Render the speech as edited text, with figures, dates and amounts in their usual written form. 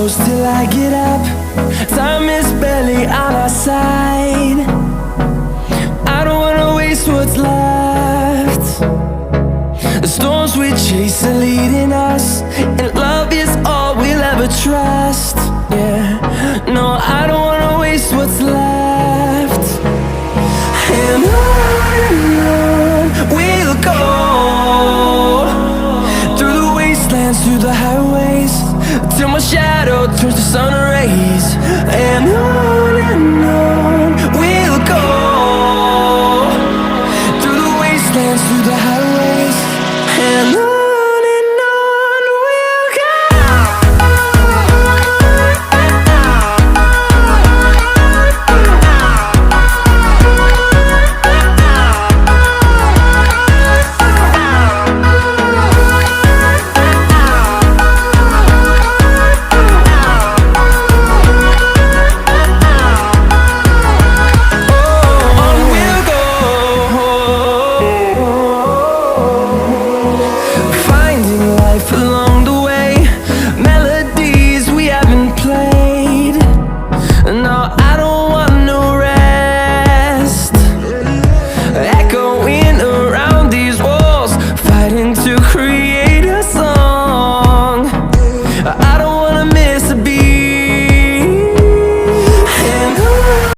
goes till I get up. Time is barely on our side. I don't wanna waste what's left. The storms we chase are leading us, and love is all we'll ever trust. Yeah, no, I don't wanna waste what's left. And on we'll go, through the wastelands, through the highways, till my shadow turns to sun rays. And on we'll go, through the wastelands, through the highways, and on we'll go. Finding life alone.